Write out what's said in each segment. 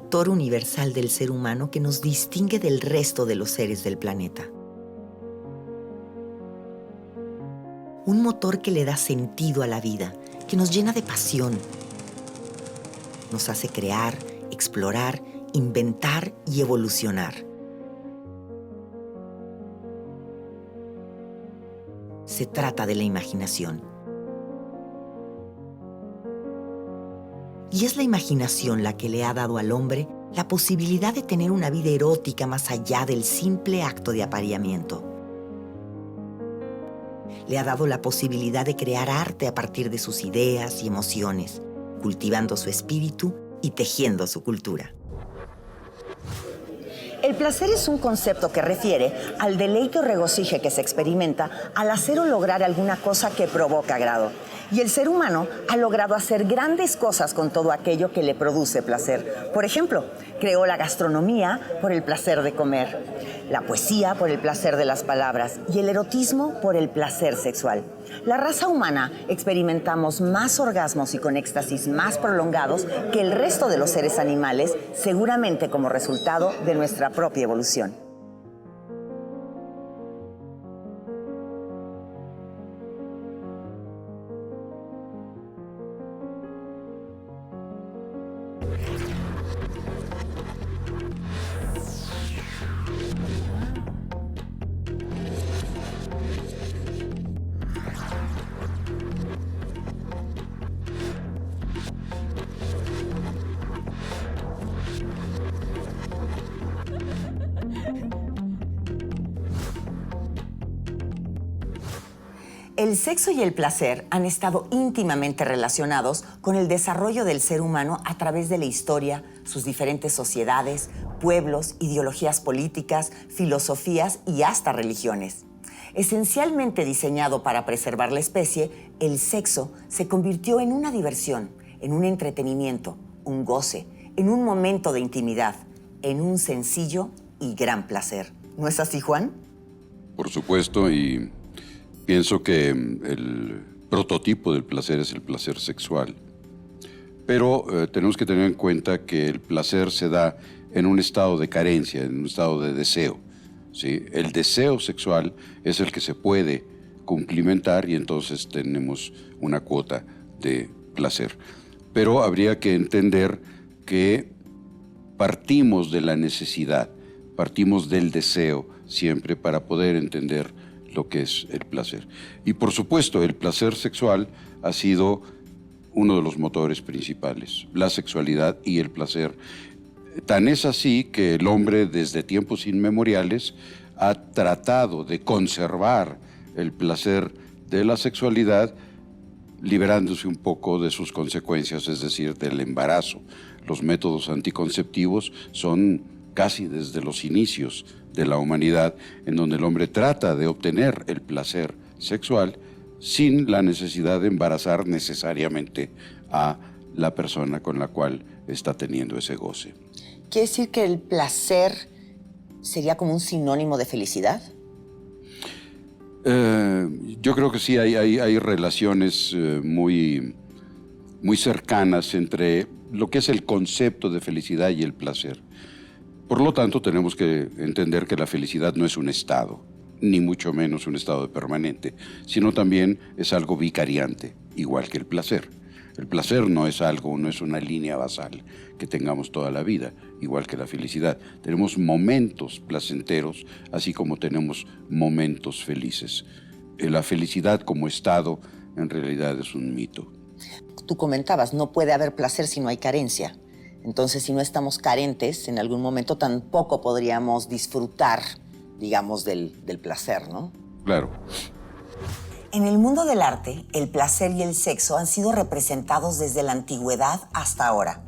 motor universal del ser humano que nos distingue del resto de los seres del planeta. Un motor que le da sentido a la vida, que nos llena de pasión. Nos hace crear, explorar, inventar y evolucionar. Se trata de la imaginación. Y es la imaginación la que le ha dado al hombre la posibilidad de tener una vida erótica más allá del simple acto de apareamiento. Le ha dado la posibilidad de crear arte a partir de sus ideas y emociones, cultivando su espíritu y tejiendo su cultura. El placer es un concepto que refiere al deleite o regocijo que se experimenta al hacer o lograr alguna cosa que provoca agrado. Y el ser humano ha logrado hacer grandes cosas con todo aquello que le produce placer. Por ejemplo, creó la gastronomía por el placer de comer, la poesía por el placer de las palabras y el erotismo por el placer sexual. La raza humana experimentamos más orgasmos y con éxtasis más prolongados que el resto de los seres animales, seguramente como resultado de nuestra propia evolución. El sexo y el placer han estado íntimamente relacionados con el desarrollo del ser humano a través de la historia, sus diferentes sociedades, pueblos, ideologías políticas, filosofías y hasta religiones. Esencialmente diseñado para preservar la especie, el sexo se convirtió en una diversión, en un entretenimiento, un goce, en un momento de intimidad, en un sencillo y gran placer. ¿No es así, Juan? Por supuesto, y pienso que el prototipo del placer es el placer sexual. Pero tenemos que tener en cuenta que el placer se da en un estado de carencia, en un estado de deseo, ¿sí? El deseo sexual es el que se puede cumplimentar y entonces tenemos una cuota de placer. Pero habría que entender que partimos de la necesidad, partimos del deseo siempre para poder entender lo que es el placer. Y por supuesto, el placer sexual ha sido uno de los motores principales, la sexualidad y el placer. Tan es así que el hombre desde tiempos inmemoriales ha tratado de conservar el placer de la sexualidad liberándose un poco de sus consecuencias, es decir, del embarazo. Los métodos anticonceptivos son casi desde los inicios de la humanidad, en donde el hombre trata de obtener el placer sexual sin la necesidad de embarazar necesariamente a la persona con la cual está teniendo ese goce. ¿Quiere decir que el placer sería como un sinónimo de felicidad? Yo creo que sí, hay relaciones muy cercanas entre lo que es el concepto de felicidad y el placer. Por lo tanto, tenemos que entender que la felicidad no es un estado, ni mucho menos un estado permanente, sino también es algo vicariante, igual que el placer. El placer no es algo, no es una línea basal que tengamos toda la vida, igual que la felicidad. Tenemos momentos placenteros, así como tenemos momentos felices. La felicidad como estado, en realidad, es un mito. Tú comentabas, no puede haber placer si no hay carencia. Entonces, si no estamos carentes, en algún momento tampoco podríamos disfrutar, digamos, del placer, ¿no? Claro. En el mundo del arte, el placer y el sexo han sido representados desde la antigüedad hasta ahora.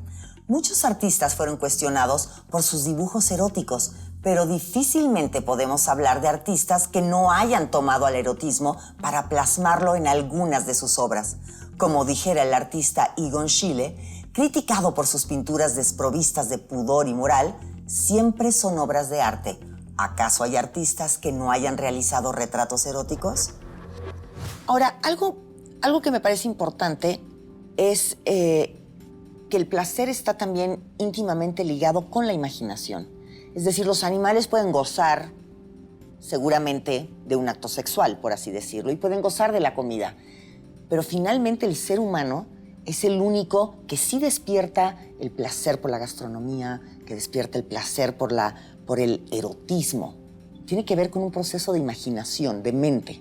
Muchos artistas fueron cuestionados por sus dibujos eróticos, pero difícilmente podemos hablar de artistas que no hayan tomado al erotismo para plasmarlo en algunas de sus obras. Como dijera el artista Egon Schiele, criticado por sus pinturas desprovistas de pudor y moral, siempre son obras de arte. ¿Acaso hay artistas que no hayan realizado retratos eróticos? Ahora, algo que me parece importante es que el placer está también íntimamente ligado con la imaginación. Es decir, los animales pueden gozar seguramente de un acto sexual, por así decirlo, y pueden gozar de la comida. Pero finalmente el ser humano es el único que sí despierta el placer por la gastronomía, que despierta el placer por el erotismo. Tiene que ver con un proceso de imaginación, de mente.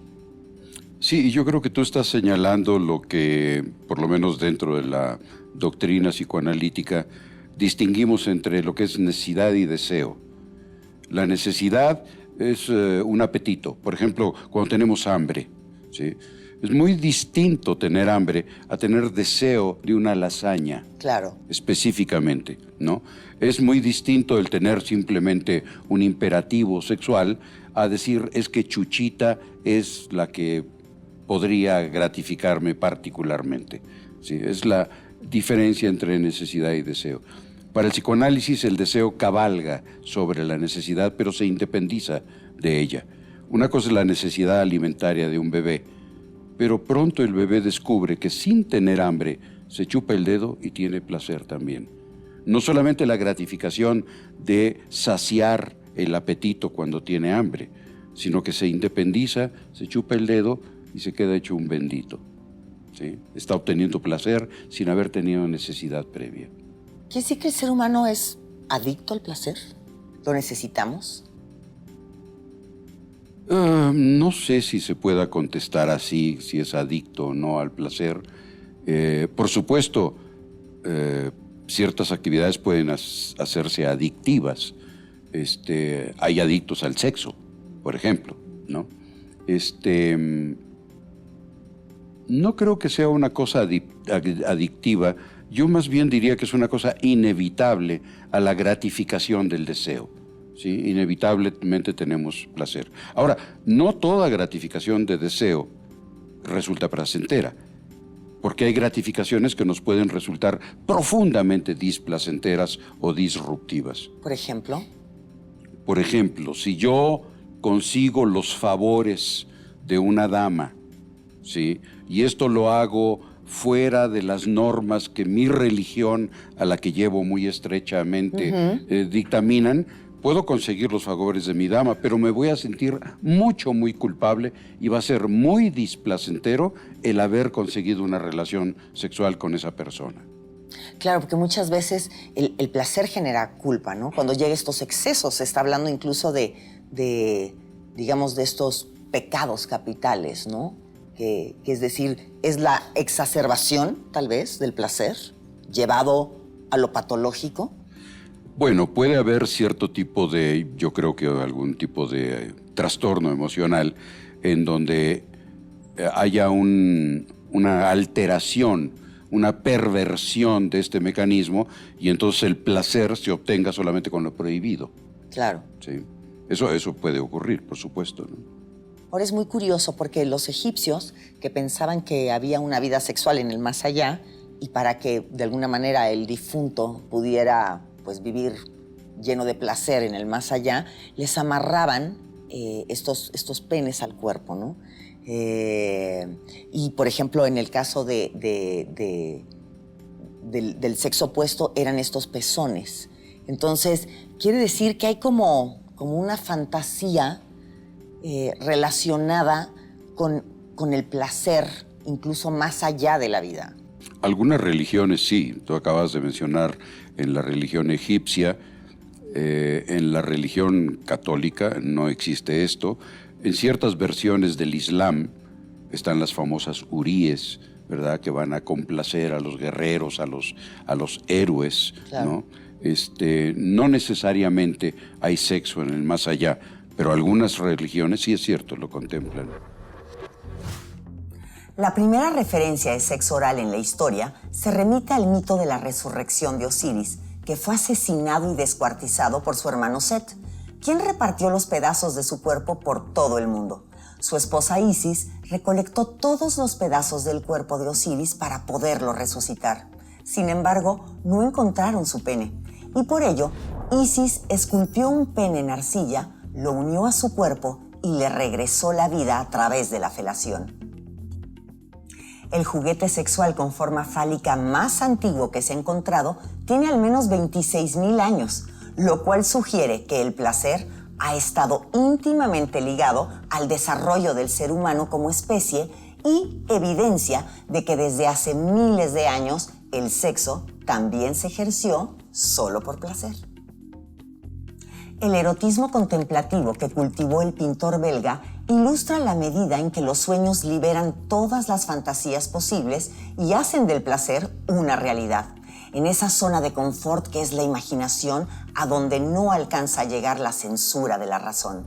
Sí, y yo creo que tú estás señalando lo que, por lo menos dentro de la doctrina psicoanalítica, distinguimos entre lo que es necesidad y deseo. La necesidad es un apetito. Por ejemplo, cuando tenemos hambre, ¿sí? Es muy distinto tener hambre a tener deseo de una lasaña. Claro. Específicamente, ¿no? Es muy distinto el tener simplemente un imperativo sexual a decir, es que Chuchita es la que podría gratificarme particularmente. ¿Sí? Es la diferencia entre necesidad y deseo. Para el psicoanálisis, el deseo cabalga sobre la necesidad, pero se independiza de ella. Una cosa es la necesidad alimentaria de un bebé, pero pronto el bebé descubre que sin tener hambre se chupa el dedo y tiene placer también. No solamente la gratificación de saciar el apetito cuando tiene hambre, sino que se independiza, se chupa el dedo y se queda hecho un bendito. ¿Sí? Está obteniendo placer sin haber tenido necesidad previa. ¿Quiere decir que el ser humano es adicto al placer? ¿Lo necesitamos? No sé si se pueda contestar así, si es adicto o no al placer. Por supuesto, ciertas actividades pueden hacerse adictivas. Hay adictos al sexo, por ejemplo, ¿no? No creo que sea una cosa adictiva. Yo más bien diría que es una cosa inevitable a la gratificación del deseo. ¿Sí? Inevitablemente tenemos placer. Ahora, no toda gratificación de deseo resulta placentera, porque hay gratificaciones que nos pueden resultar profundamente displacenteras o disruptivas. Por ejemplo. Por ejemplo, si yo consigo los favores de una dama, ¿sí? Y esto lo hago fuera de las normas que mi religión, a la que llevo muy estrechamente, dictaminan, puedo conseguir los favores de mi dama, pero me voy a sentir muy culpable y va a ser muy displacentero el haber conseguido una relación sexual con esa persona. Claro, porque muchas veces el placer genera culpa, ¿no? Cuando llega estos excesos, se está hablando incluso digamos, de estos pecados capitales, ¿no? Que es decir, es la exacerbación, tal vez, del placer, llevado a lo patológico. Bueno, puede haber cierto tipo de, yo creo que algún tipo de trastorno emocional en donde haya una alteración, una perversión de este mecanismo y entonces el placer se obtenga solamente con lo prohibido. Claro. Sí. Eso puede ocurrir, por supuesto, ¿no? Ahora es muy curioso porque los egipcios, que pensaban que había una vida sexual en el más allá y para que de alguna manera el difunto pudiera pues vivir lleno de placer en el más allá, les amarraban estos penes al cuerpo, ¿no? Y por ejemplo, en el caso del sexo opuesto eran estos pezones. Entonces, quiere decir que hay como una fantasía relacionada con el placer, incluso más allá de la vida. Algunas religiones sí, tú acabas de mencionar en la religión egipcia, en la religión católica no existe esto. En ciertas versiones del Islam están las famosas huríes, ¿verdad? Que van a complacer a los guerreros, a los héroes, claro. ¿no? No necesariamente hay sexo en el más allá, pero algunas religiones sí es cierto, lo contemplan. La primera referencia de sexo oral en la historia se remite al mito de la resurrección de Osiris, que fue asesinado y descuartizado por su hermano Set, quien repartió los pedazos de su cuerpo por todo el mundo. Su esposa Isis recolectó todos los pedazos del cuerpo de Osiris para poderlo resucitar. Sin embargo, no encontraron su pene, y por ello, Isis esculpió un pene en arcilla, lo unió a su cuerpo y le regresó la vida a través de la felación. El juguete sexual con forma fálica más antiguo que se ha encontrado tiene al menos 26,000 años, lo cual sugiere que el placer ha estado íntimamente ligado al desarrollo del ser humano como especie y evidencia de que desde hace miles de años el sexo también se ejerció solo por placer. El erotismo contemplativo que cultivó el pintor belga ilustra la medida en que los sueños liberan todas las fantasías posibles y hacen del placer una realidad, en esa zona de confort que es la imaginación, a donde no alcanza a llegar la censura de la razón.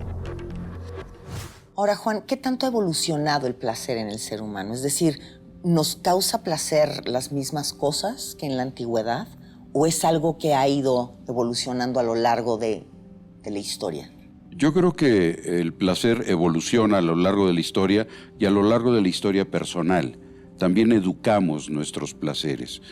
Ahora, Juan, ¿qué tanto ha evolucionado el placer en el ser humano? Es decir, ¿nos causa placer las mismas cosas que en la antigüedad? ¿O es algo que ha ido evolucionando a lo largo de la historia? Yo creo que el placer evoluciona a lo largo de la historia y a lo largo de la historia personal. También educamos nuestros placeres.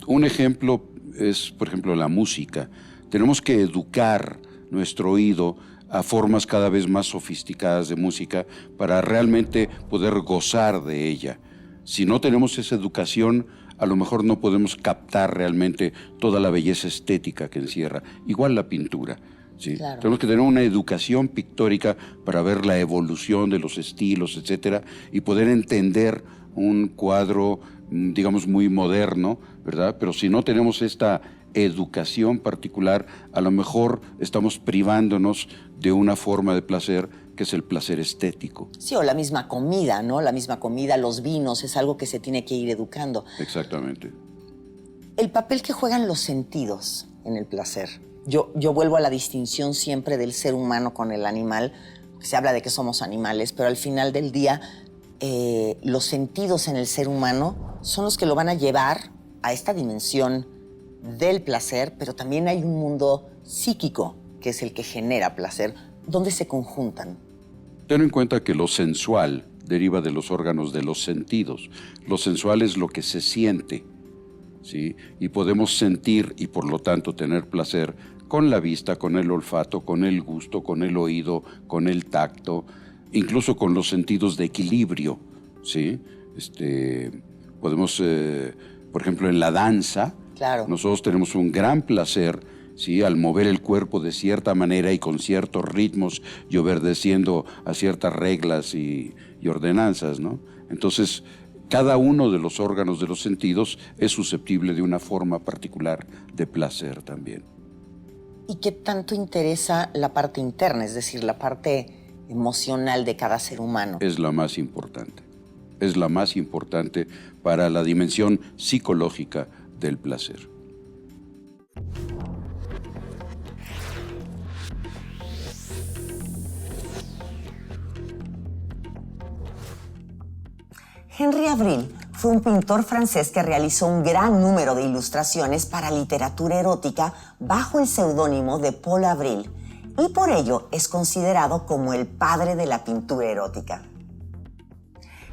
Un ejemplo es, por ejemplo, la música. Tenemos que educar nuestro oído a formas cada vez más sofisticadas de música para realmente poder gozar de ella. Si no tenemos esa educación, a lo mejor no podemos captar realmente toda la belleza estética que encierra. Igual la pintura. ¿Sí? Claro. Tenemos que tener una educación pictórica para ver la evolución de los estilos, etcétera, y poder entender un cuadro, digamos, muy moderno, ¿verdad? Pero si no tenemos esta educación particular, a lo mejor estamos privándonos de una forma de placer que es el placer estético. Sí, o la misma comida, ¿no? La misma comida, los vinos, es algo que se tiene que ir educando. Exactamente. El papel que juegan los sentidos en el placer. Yo vuelvo a la distinción siempre del ser humano con el animal. Se habla de que somos animales, pero al final del día los sentidos en el ser humano son los que lo van a llevar a esta dimensión del placer, pero también hay un mundo psíquico que es el que genera placer, donde se conjuntan. Ten en cuenta que lo sensual deriva de los órganos de los sentidos. Lo sensual es lo que se siente, ¿sí? Y podemos sentir y por lo tanto tener placer con la vista, con el olfato, con el gusto, con el oído, con el tacto, incluso con los sentidos de equilibrio, ¿sí? Podemos, por ejemplo, en la danza, Claro. nosotros tenemos un gran placer, ¿sí? Al mover el cuerpo de cierta manera y con ciertos ritmos y obedeciendo a ciertas reglas y ordenanzas, ¿no? Entonces, cada uno de los órganos de los sentidos es susceptible de una forma particular de placer también. ¿Y qué tanto interesa la parte interna, es decir, la parte emocional de cada ser humano? Es la más importante. Es la más importante para la dimensión psicológica del placer. Henri Avril fue un pintor francés que realizó un gran número de ilustraciones para literatura erótica bajo el seudónimo de Paul Avril y por ello es considerado como el padre de la pintura erótica.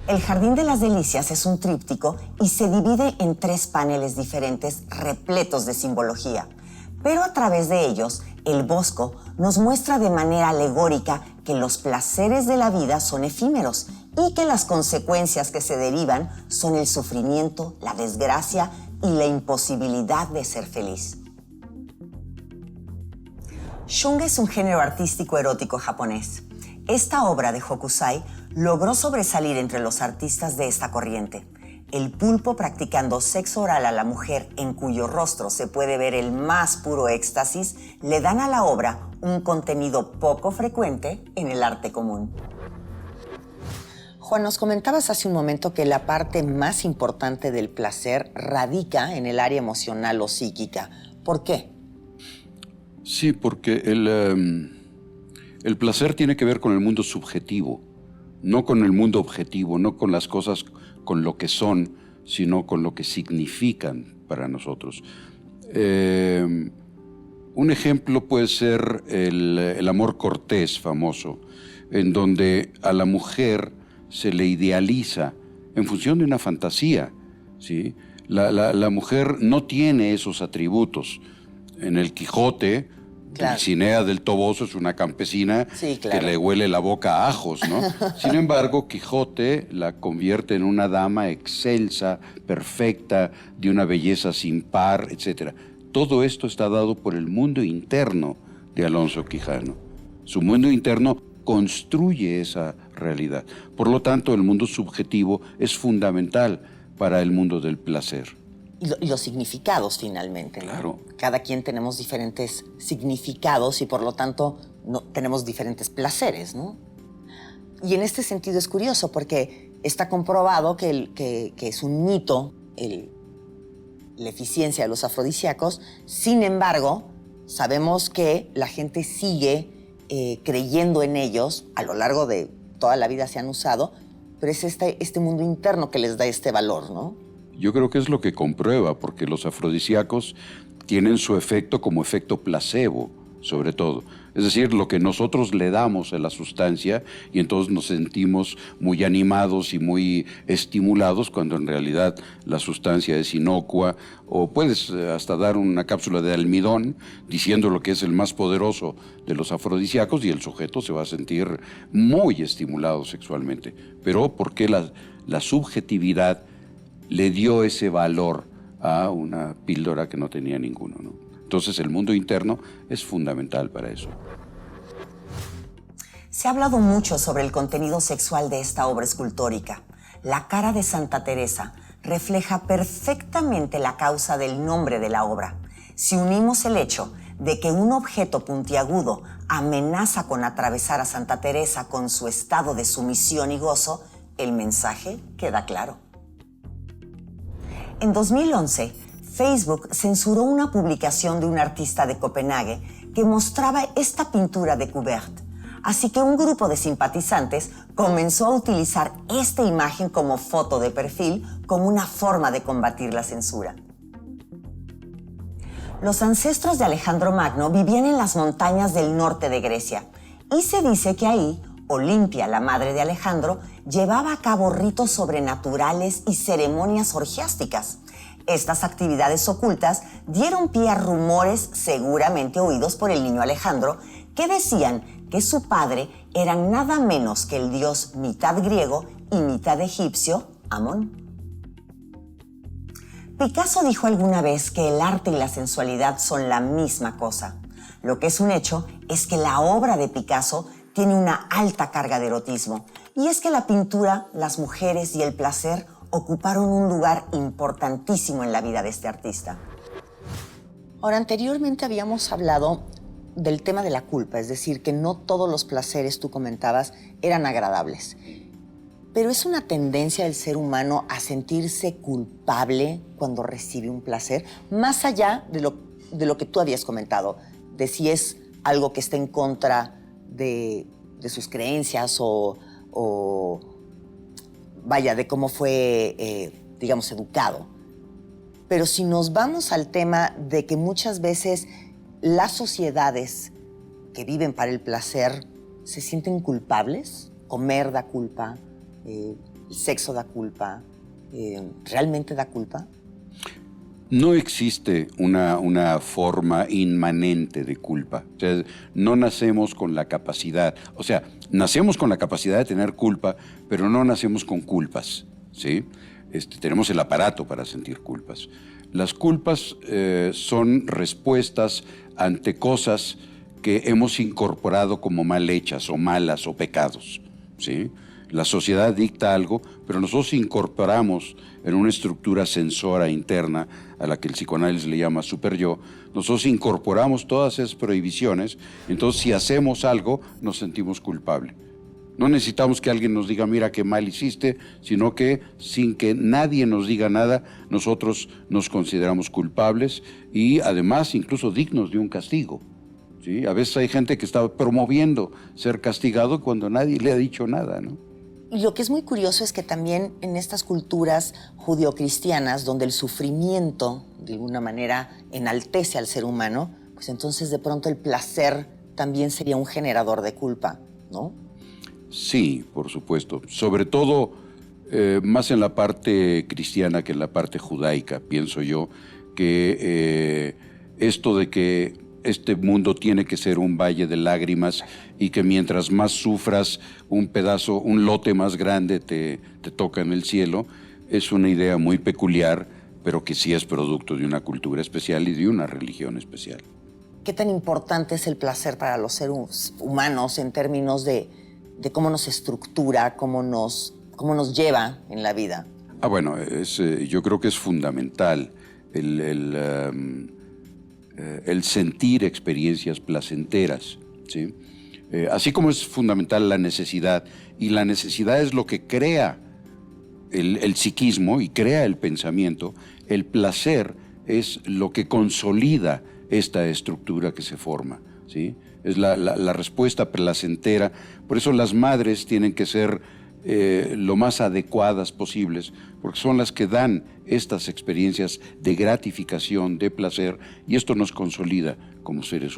El Jardín de las Delicias es un tríptico y se divide en 3 paneles diferentes repletos de simbología, pero a través de ellos el Bosco nos muestra de manera alegórica que los placeres de la vida son efímeros y que las consecuencias que se derivan son el sufrimiento, la desgracia y la imposibilidad de ser feliz. Shunga es un género artístico erótico japonés. Esta obra de Hokusai logró sobresalir entre los artistas de esta corriente. El pulpo practicando sexo oral a la mujer en cuyo rostro se puede ver el más puro éxtasis le dan a la obra un contenido poco frecuente en el arte común. Juan, nos comentabas hace un momento que la parte más importante del placer radica en el área emocional o psíquica. ¿Por qué? Sí, porque el placer tiene que ver con el mundo subjetivo, no con el mundo objetivo, no con las cosas con lo que son, sino con lo que significan para nosotros. Un ejemplo puede ser el amor cortés famoso, en donde a la mujer se le idealiza en función de una fantasía, ¿sí? La mujer no tiene esos atributos. En el Quijote Claro. Dulcinea del Toboso es una campesina Sí, claro. que le huele la boca a ajos, ¿no? Sin embargo, Quijote la convierte en una dama excelsa, perfecta, de una belleza sin par, etc. Todo esto está dado por el mundo interno de Alonso Quijano. Su mundo interno construye esa realidad. Por lo tanto, el mundo subjetivo es fundamental para el mundo del placer. Y los significados, finalmente, ¿no? Claro. Cada quien tenemos diferentes significados y, por lo tanto, tenemos diferentes placeres, ¿no? Y en este sentido es curioso porque está comprobado que es un mito la eficiencia de los afrodisíacos. Sin embargo, sabemos que la gente sigue creyendo en ellos. A lo largo de toda la vida se han usado, pero es este mundo interno que les da este valor, ¿no? Yo creo que es lo que comprueba, porque los afrodisíacos tienen su efecto como efecto placebo, sobre todo. Es decir, lo que nosotros le damos a la sustancia y entonces nos sentimos muy animados y muy estimulados cuando en realidad la sustancia es inocua, o puedes hasta dar una cápsula de almidón diciendo lo que es el más poderoso de los afrodisíacos y el sujeto se va a sentir muy estimulado sexualmente. Pero ¿por qué la subjetividad le dio ese valor a una píldora que no tenía ninguno, ¿no? Entonces el mundo interno es fundamental para eso. Se ha hablado mucho sobre el contenido sexual de esta obra escultórica. La cara de Santa Teresa refleja perfectamente la causa del nombre de la obra. Si unimos el hecho de que un objeto puntiagudo amenaza con atravesar a Santa Teresa con su estado de sumisión y gozo, el mensaje queda claro. En 2011, Facebook censuró una publicación de un artista de Copenhague que mostraba esta pintura de Courbet. Así que un grupo de simpatizantes comenzó a utilizar esta imagen como foto de perfil como una forma de combatir la censura. Los ancestros de Alejandro Magno vivían en las montañas del norte de Grecia y se dice que ahí Olimpia, la madre de Alejandro, llevaba a cabo ritos sobrenaturales y ceremonias orgiásticas. Estas actividades ocultas dieron pie a rumores seguramente oídos por el niño Alejandro que decían que su padre era nada menos que el dios mitad griego y mitad egipcio, Amón. Picasso dijo alguna vez que el arte y la sensualidad son la misma cosa. Lo que es un hecho es que la obra de Picasso tiene una alta carga de erotismo, y es que la pintura, las mujeres y el placer ocuparon un lugar importantísimo en la vida de este artista. Ahora, anteriormente habíamos hablado del tema de la culpa, es decir, que no todos los placeres, tú comentabas, eran agradables. Pero es una tendencia del ser humano a sentirse culpable cuando recibe un placer, más allá de lo que tú habías comentado, de si es algo que está en contra de sus creencias o vaya, de cómo fue, digamos, educado. Pero si nos vamos al tema de que muchas veces las sociedades que viven para el placer se sienten culpables, comer da culpa, el sexo da culpa, ¿realmente da culpa? No existe una forma inmanente de culpa. O sea, no nacemos con la capacidad. O sea, nacemos con la capacidad de tener culpa, pero no nacemos con culpas, ¿sí? Tenemos el aparato para sentir culpas. Las culpas son respuestas ante cosas que hemos incorporado como mal hechas o malas o pecados, ¿sí? La sociedad dicta algo, pero nosotros incorporamos en una estructura sensora interna, a la que el psicoanálisis le llama superyo, nosotros incorporamos todas esas prohibiciones, entonces si hacemos algo, nos sentimos culpables. No necesitamos que alguien nos diga, mira qué mal hiciste, sino que sin que nadie nos diga nada, nosotros nos consideramos culpables y además incluso dignos de un castigo, ¿sí? A veces hay gente que está promoviendo ser castigado cuando nadie le ha dicho nada, ¿no? Y lo que es muy curioso es que también en estas culturas judeocristianas, donde el sufrimiento de alguna manera enaltece al ser humano, pues entonces de pronto el placer también sería un generador de culpa, ¿no? Sí, por supuesto. Sobre todo, más en la parte cristiana que en la parte judaica, pienso yo, que esto de que este mundo tiene que ser un valle de lágrimas y que mientras más sufras, un pedazo, un lote más grande te toca en el cielo, es una idea muy peculiar, pero que sí es producto de una cultura especial y de una religión especial. ¿Qué tan importante es el placer para los seres humanos en términos de cómo nos estructura, cómo nos lleva en la vida? Bueno, yo creo que es fundamental el sentir experiencias placenteras, ¿sí? Así como es fundamental la necesidad, y la necesidad es lo que crea el psiquismo y crea el pensamiento, el placer es lo que consolida esta estructura que se forma, ¿sí? Es la respuesta placentera. Por eso las madres tienen que ser lo más adecuadas posibles, porque son las que dan estas experiencias de gratificación, de placer, y esto nos consolida como seres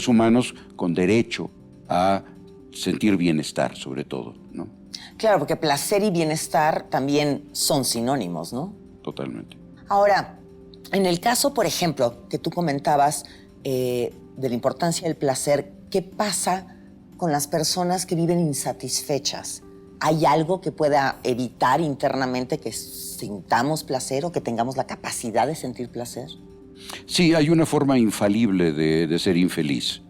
humanos con derecho a sentir bienestar, sobre todo, ¿no? Claro, porque placer y bienestar también son sinónimos, ¿no? Totalmente. Ahora, en el caso, por ejemplo, que tú comentabas de la importancia del placer, ¿qué pasa con las personas que viven insatisfechas? ¿Hay algo que pueda evitar internamente que sintamos placer o que tengamos la capacidad de sentir placer? Sí, hay una forma infalible de ser infeliz,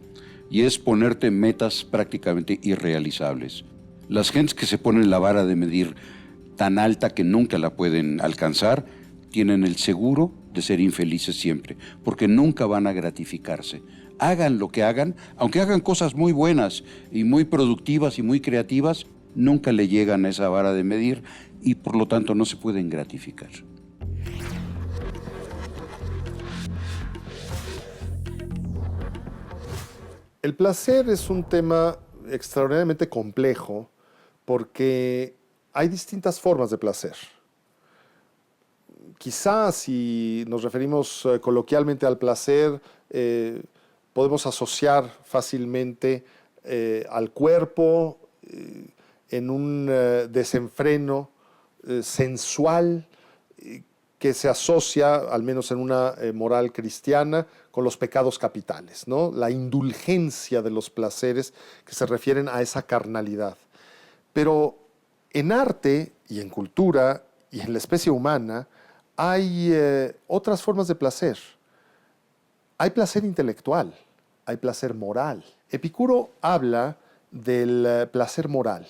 y es ponerte metas prácticamente irrealizables. Las gentes que se ponen la vara de medir tan alta que nunca la pueden alcanzar, tienen el seguro de ser infelices siempre, porque nunca van a gratificarse. Hagan lo que hagan, aunque hagan cosas muy buenas y muy productivas y muy creativas, nunca le llegan a esa vara de medir y por lo tanto no se pueden gratificar. El placer es un tema extraordinariamente complejo porque hay distintas formas de placer. Quizás si nos referimos coloquialmente al placer, podemos asociar fácilmente al cuerpo en un desenfreno sensual que se asocia, al menos en una moral cristiana, con los pecados capitales, ¿no? La indulgencia de los placeres que se refieren a esa carnalidad. Pero en arte y en cultura y en la especie humana hay otras formas de placer. Hay placer intelectual, hay placer moral. Epicuro habla del placer moral,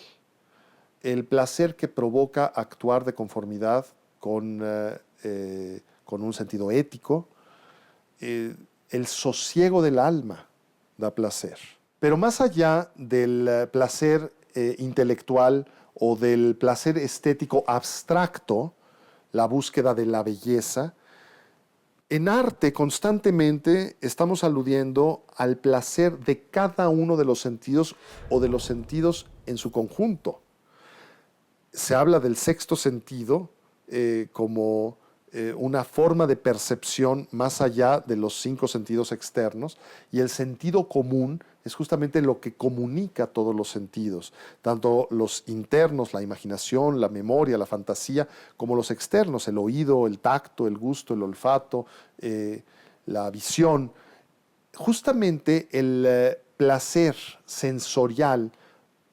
el placer que provoca actuar de conformidad con un sentido ético. El sosiego del alma da placer. Pero más allá del placer intelectual o del placer estético abstracto, la búsqueda de la belleza, en arte constantemente estamos aludiendo al placer de cada uno de los sentidos o de los sentidos en su conjunto. Se habla del sexto sentido como una forma de percepción más allá de los 5 sentidos externos, y el sentido común es justamente lo que comunica todos los sentidos, tanto los internos, la imaginación, la memoria, la fantasía, como los externos, el oído, el tacto, el gusto, el olfato, la visión. Justamente el placer sensorial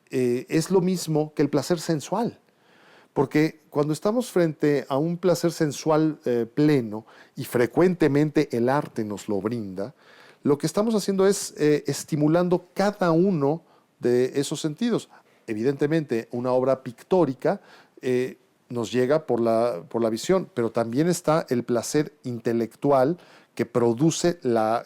es lo mismo que el placer sensual. Porque cuando estamos frente a un placer sensual pleno, y frecuentemente el arte nos lo brinda, lo que estamos haciendo es estimulando cada uno de esos sentidos. Evidentemente, una obra pictórica nos llega por la visión, pero también está el placer intelectual que produce la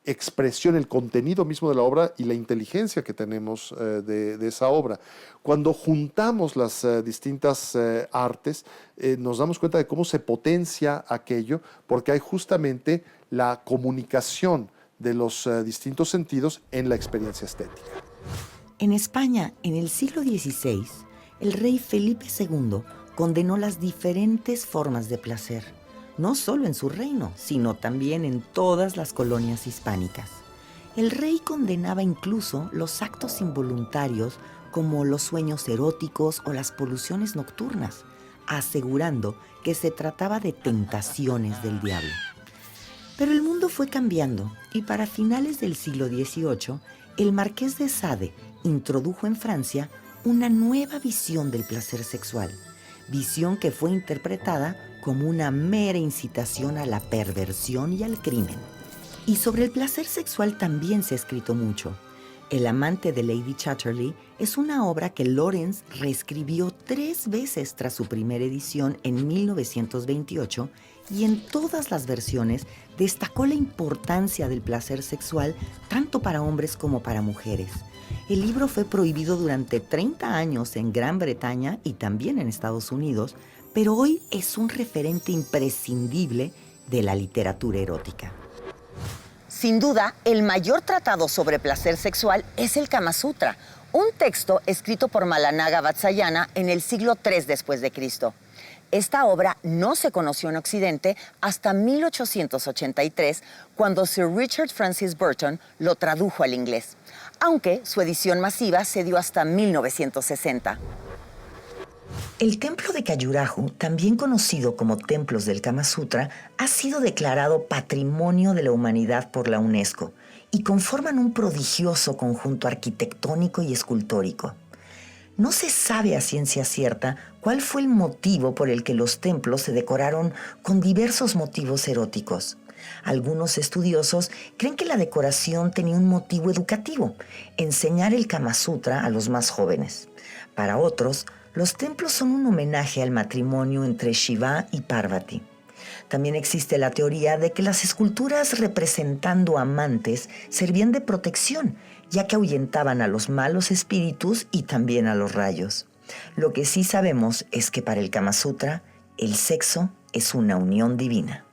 expresión, el contenido mismo de la obra y la inteligencia que tenemos de esa obra. Cuando juntamos las distintas artes, nos damos cuenta de cómo se potencia aquello, porque hay justamente la comunicación de los distintos sentidos en la experiencia estética. En España, en el siglo XVI, el rey Felipe II condenó las diferentes formas de placer, no solo en su reino, sino también en todas las colonias hispánicas. El rey condenaba incluso los actos involuntarios como los sueños eróticos o las poluciones nocturnas, asegurando que se trataba de tentaciones del diablo. Pero el mundo fue cambiando y para finales del siglo XVIII, el marqués de Sade introdujo en Francia una nueva visión del placer sexual, visión que fue interpretada como una mera incitación a la perversión y al crimen. Y sobre el placer sexual también se ha escrito mucho. El amante de Lady Chatterley es una obra que Lawrence reescribió 3 veces tras su primera edición en 1928 y en todas las versiones destacó la importancia del placer sexual tanto para hombres como para mujeres. El libro fue prohibido durante 30 años en Gran Bretaña y también en Estados Unidos, pero hoy es un referente imprescindible de la literatura erótica. Sin duda, el mayor tratado sobre placer sexual es el Kama Sutra, un texto escrito por Malanaga Vatsyayana en el siglo III después de Cristo. Esta obra no se conoció en Occidente hasta 1883, cuando Sir Richard Francis Burton lo tradujo al inglés, aunque su edición masiva se dio hasta 1960. El templo de Khajuraho, también conocido como Templos del Kama Sutra, ha sido declarado Patrimonio de la Humanidad por la UNESCO y conforman un prodigioso conjunto arquitectónico y escultórico. No se sabe a ciencia cierta cuál fue el motivo por el que los templos se decoraron con diversos motivos eróticos. Algunos estudiosos creen que la decoración tenía un motivo educativo, enseñar el Kama Sutra a los más jóvenes. Para otros, los templos son un homenaje al matrimonio entre Shiva y Parvati. También existe la teoría de que las esculturas representando amantes servían de protección, ya que ahuyentaban a los malos espíritus y también a los rayos. Lo que sí sabemos es que para el Kama Sutra, el sexo es una unión divina.